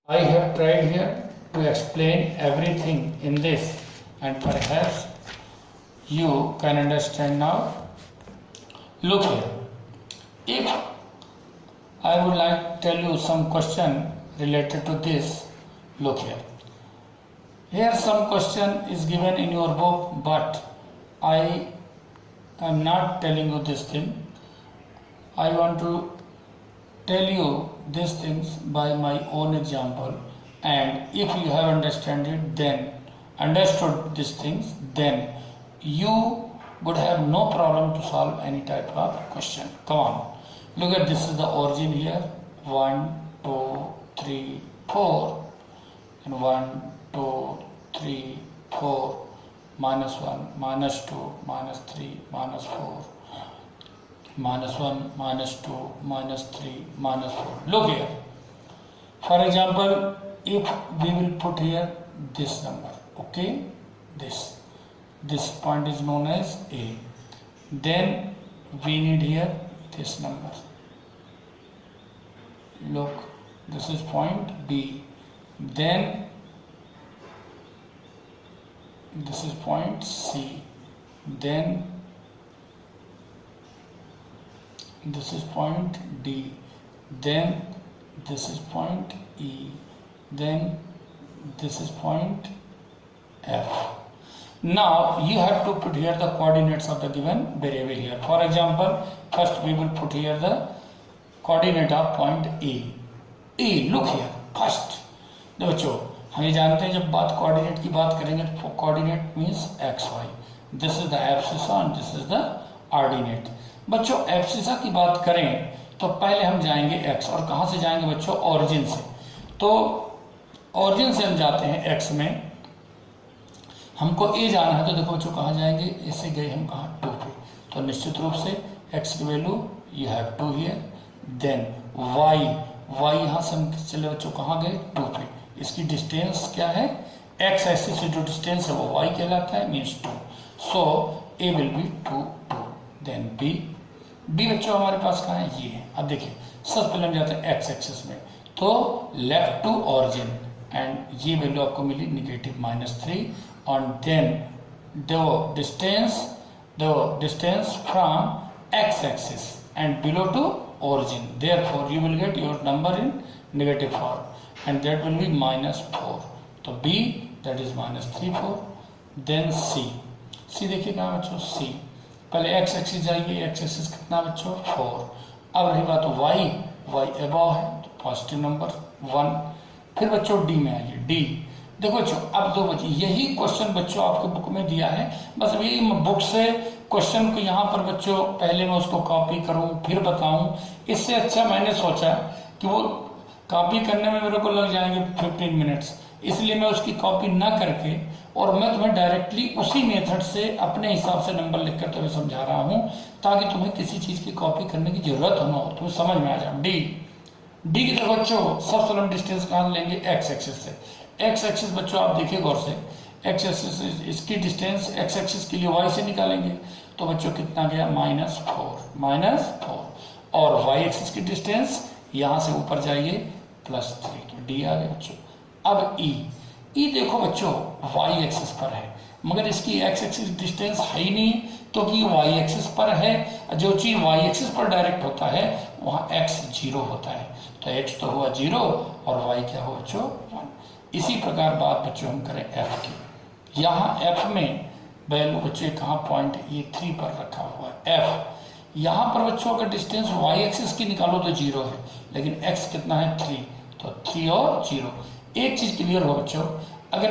I have tried here to explain everything in this, and perhaps you can understand now. Look here. If I would like to tell you some question related to this, look here. Here some question is given in your book, but I am not telling you this thing. I want to tell you these things by my own example, and if you have understood these things, then you would have no problem to solve any type of question. Come on, look at this is the origin here. 1 2 3 4 and 1 2 3 4 minus 1 minus 2 minus 3 minus 4 minus 1 minus 2 minus 3 minus 4. Look here, for example, if we will put here this number, okay, this point is known as A, then we need here this number. Look, this is point B, then this is point C, then this is point D, then this is point E, then this is point F. Now you have to put here the coordinates of the given variable here. For example, first we will put here the coordinate of point A. A, look here, first देखो बच्चों, हम ये जानते हैं जब बात coordinate की बात करेंगे तो coordinate means X Y. This is the abscissa and this is the ordinate. बच्चों एब्सिसा की बात करें तो पहले हम जाएंगे एक्स, और कहाँ से जाएंगे बच्चों? ओरिजिन से. तो ओरिजिन से हम जाते हैं एक्स में, हमको ए जाना है, तो देखो बच्चों कहाँ जाएंगे? इससे गए हम कहाँ? 2 पे. तो निश्चित रूप से एक्स की value you have 2 here. Then Y यहाँ से हम चले बच्चों कहाँ गए? 2 पे. इसकी डिस्टेंस क्या है? एक्स एक्सिस से जो डिस्टेंस है वो वाई कहलाता है, means 2. So A will be 2 2. Then B बच्चों हमारे पास कहाँ है? ये है. अब देखिए सबसे पहले हम जाते हैं एक्स एक्सिस में, तो लेफ्ट टू ऑरिजिन, एंड ये वैल्यू आपको मिली -3, और then the distance from X axis and below to origin, therefore you will get your number in negative form, and that will be -4. तो B that is -3 4. then C देखिए कहाँ बच्चों? C पहले x axis जाइए, x axis कितना बच्चों? 4. अब रही बात y अबव है तो पॉजिटिव नंबर 1. फिर बच्चों D में आइए. D देखो बच्चों, अब दो बच्चे यही क्वेश्चन बच्चों आपके बुक में दिया है, बस अभी बुक से क्वेश्चन को यहाँ पर बच्चों पहले मैं उसको कॉपी करूँ फिर बताऊँ. इससे अच्छा मैंने सोचा कि वो कॉपी करने में मेरे को लग जाएंगे 15 मिनट्स, इसलिए मैं उसकी कॉपी ना करके और मैं तुम्हें डायरेक्टली उसी मेथड से अपने हिसाब से नंबर लिखकर तुम्हें समझा रहा हूँ, ताकि तुम्हें किसी चीज़ की कॉपी करने की जरूरत ना हो, तुम्हें समझ में आ जाए. डी की तरफ बच्चों सबसे लंबी डिस्टेंस कहाँ लेंगे? एक्स एक्सिस से. एक्स एक्सिस बच्चों आप देखिए गौर से, एक्स एक्सिस इसकी डिस्टेंस एक्स एक्सिस के लिए वाई से निकालेंगे, तो बच्चों कितना गया? -4. और वाई एक्सिस की डिस्टेंस यहाँ से ऊपर जाइए +3, तो डी आ गया बच्चों. अब ई देखो बच्चों वाई एक्सिस पर है, मगर इसकी एक्स एक्सिस डिस्टेंस है ही नहीं, तो कि वाई एक्सिस पर है. जो चीज वाई एक्सिस पर डायरेक्ट होता है वहाँ एक्स 0 होता है, तो एक्स तो हुआ 0 और वाई क्या हुआ बच्चों? 1. इसी प्रकार बात बच्चों हम करें एफ की. यहाँ एफ में वैल्यू बच्चों कहाँ? पॉइंट ये 3 पर रखा हुआ है एफ. यहाँ पर बच्चों अगर डिस्टेंस वाई एक्सिस की निकालो तो 0 है, लेकिन एक्स कितना है? 3, तो 3 और 0. एक चीज क्लियर हो बच्चों, अगर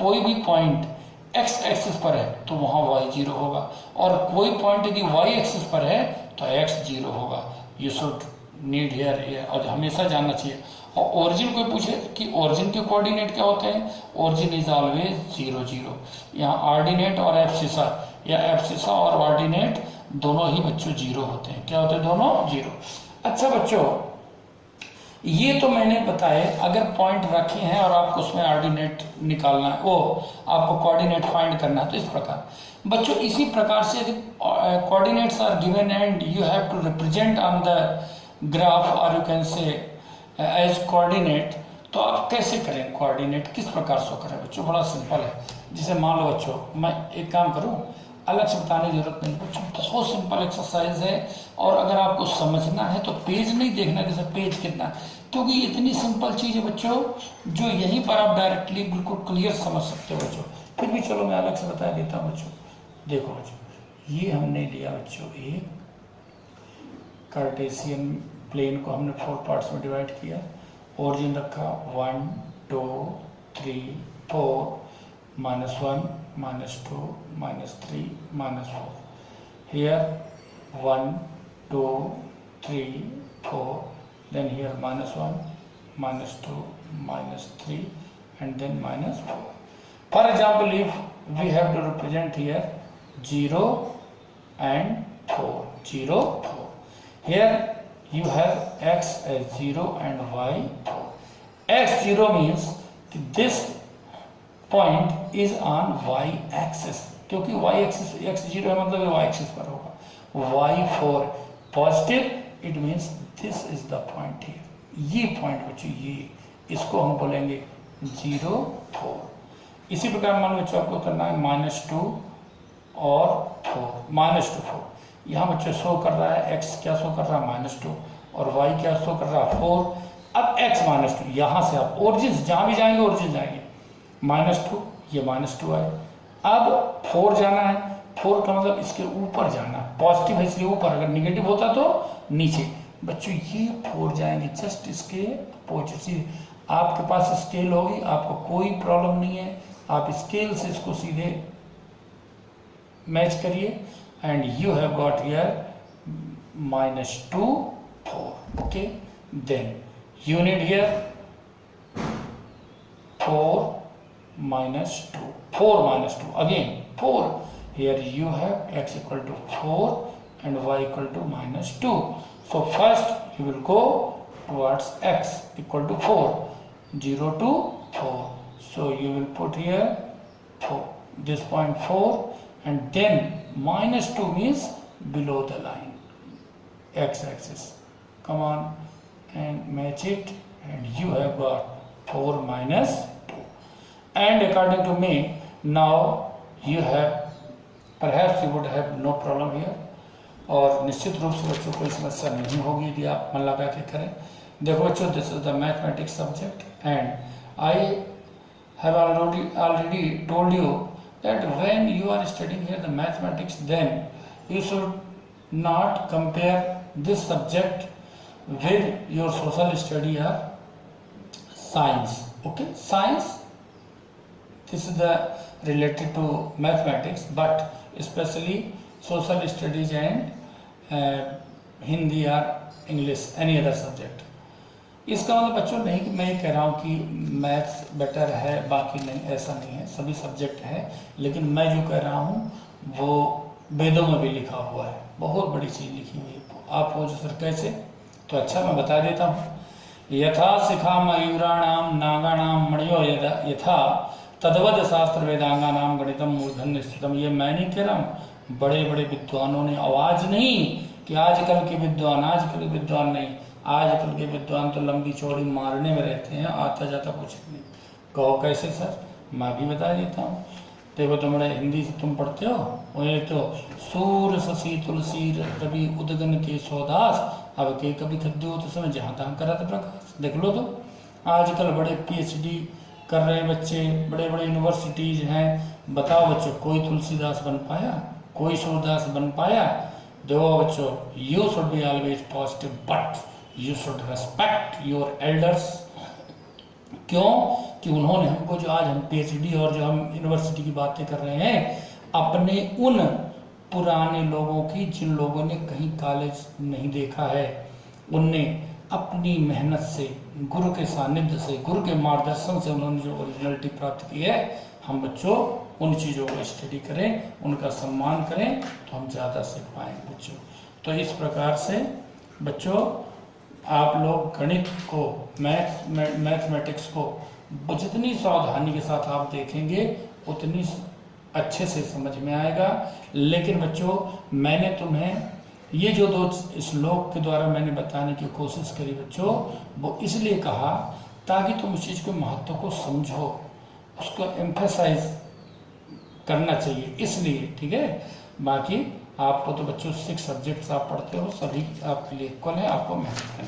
कोई भी पॉइंट एक्स एक्सिस पर है तो वहाँ वाई 0 होगा, और कोई पॉइंट यदि वाई एक्सिस पर है तो एक्स 0 होगा. यू शुड नीड हियर, और हमेशा जानना चाहिए. और ओरिजिन को पूछे कि ओरिजिन के कोऑर्डिनेट क्या होते हैं? Origin is always 0 0. यहाँ ऑर्डिनेट और एब्सिसा, या एब्सिसा और ऑर्डिनेट दोनों ही बच्चों 0 होते हैं. क्या होते हैं? दोनों 0. अच्छा बच्चों, ये तो मैंने बताया अगर पॉइंट रखे हैं और आपको उसमें ऑर्डिनेट निकालना है, वो आपको कोऑर्डिनेट फाइंड करना है, तो इस प्रकार बच्चों इसी प्रकार से coordinates are given and you have to represent on the graph or you can say as coordinate, तो आप कैसे करें कोऑर्डिनेट, किस प्रकार से करें बच्चों? बड़ा सिंपल है। जैसे मान लो बच्चों, मैं एक काम करूं, अलग से बताने की जरूरत नहीं बच्चों, बहुत सिंपल एक्सरसाइज है। और अगर आपको समझना है तो पेज नहीं देखना कि सर पेज कितना, क्योंकि इतनी सिंपल चीज़ है बच्चों जो यहीं पर आप डायरेक्टली बिल्कुल क्लियर समझ सकते हो बच्चों। फिर भी चलो मैं अलग से बता देता हूँ बच्चों। देखो बच्चों, ये हमने लिया बच्चों, एक कार्टेशियन प्लेन को हमने 4 पार्ट्स में डिवाइड किया, ओरिजिन रखा 1 2 3 4, -1 -2 -3 -4, here 1 2 3 4, then here -1 -2 -3 and then -4. For example, if we have to represent here 0 and 4, 0 4, here you have x as 0 and y 4. x 0 means this point is on y axis, क्योंकि y axis x 0 है मतलब y axis पर होगा। y 4 positive, it means this is the point here, ये point बच्चों, ये इसको हम बोलेंगे 0 4। इसी प्रकार मान लो बच्चों आपको करना है -2 और 4, -2 4, यहाँ बच्चों शो कर रहा है x क्या शो कर रहा है -2 और y क्या शो कर रहा है 4। अब x -2, यहाँ से आप ओरिजिन जहाँ भी जाएंगे ओरिजिन जाएंगे, -2 ये -2 आए। अब 4 जाना है, 4 का मतलब इसके ऊपर जाना, पॉजिटिव है इसलिए ऊपर, अगर निगेटिव होता तो नीचे। बच्चों ये 4 जाएंगे जस्ट इसके अपोजिट। आपके पास स्केल होगी, आपको कोई प्रॉब्लम नहीं है, आप स्केल से इसको सीधे मैच करिए and you have got here -2 4, okay. Then you need here 4 -2, 4 -2, again 4, here you have x equal to 4 and y equal to -2. So first you will go towards x equal to 4, 0 to 4. So you will put here 4, this point 4, and then -2 means below the line, x axis. Come on and match it, and you have got 4 -2. And according to me, now you have, perhaps you would have no problem here, और निश्चित रूप से बच्चों कोई समस्या नहीं होगी यदि आप मन लगा के करें। देखो बच्चों, this is the mathematics subject and I have already told you that when you are studying here the mathematics, then you should not compare this subject with your social study or science, okay? Science, this is the related to mathematics, but especially social studies and Hindi or English, any other subject. इसका मतलब बच्चों नहीं कि मैं ये कह रहा हूँ कि मैथ्स बेटर है बाकी नहीं, ऐसा नहीं है, सभी सब्जेक्ट है। लेकिन मैं जो कह रहा हूँ वो वेदों में भी लिखा हुआ है, बहुत बड़ी चीज़ लिखी हुई है। आप हो जो सर कैसे, तो अच्छा मैं बता देता हूँ। यथा शिखा मयूराणाम नागाणाम मणियो यथा तद्वद शास्त्र वेदांगानाम गणितम मूर्धन्य स्थितम। ये मैं नहीं कह रहा हूँ, बड़े बड़े विद्वानों ने, आवाज नहीं कि आजकल के विद्वान, आजकल के विद्वान नहीं, आजकल के विद्वान तो लंबी चौड़ी मारने में रहते हैं, आता जाता कुछ नहीं। कहो कैसे सर, मैं भी बता देता हूँ। देखो तुम्हारे हिंदी से तुम पढ़ते हो, वही तो सूर शशि तुलसी रवि उदगन के सौदास, अब के कभी खद्दे हो तो समय जहाँ तहाँ करा था प्रकाश। देख लो तो आजकल बड़े PhD कर रहे बच्चे, बड़े बड़े यूनिवर्सिटीज हैं। बताओ बच्चों, कोई तुलसीदास बन पाया, कोई सूरदास बन पाया? देखो बच्चों, you should be always positive, but you should respect your elders. क्यों कि उन्होंने हमको, जो आज हम PhD और जो हम यूनिवर्सिटी की बातें कर रहे हैं, अपने उन पुराने लोगों की जिन लोगों ने कहीं कॉलेज नहीं देखा है, उनने अपनी मेहनत से, गुरु के सानिध्य से, गुरु के मार्गदर्शन से उन्होंने जो ओरिजिनलिटी प्राप्त की है, हम बच्चों उन चीज़ों को स्टडी करें, उनका सम्मान करें, तो हम ज़्यादा सीख पाएंगे बच्चों। तो इस प्रकार से बच्चों आप लोग गणित को, मैथमेटिक्स को जितनी सावधानी के साथ आप देखेंगे उतनी अच्छे से समझ में आएगा। लेकिन बच्चों मैंने तुम्हें ये जो 2 श्लोक के द्वारा मैंने बताने की कोशिश करी बच्चों, वो इसलिए कहा ताकि तुम उस चीज़ के महत्व को समझो, उसको एम्फेसाइज करना चाहिए इसलिए, ठीक है। बाकी आपको तो बच्चों 6 सब्जेक्ट्स आप पढ़ते हो, सभी आपके लिए इक्वल है, आपको मेहनत करनी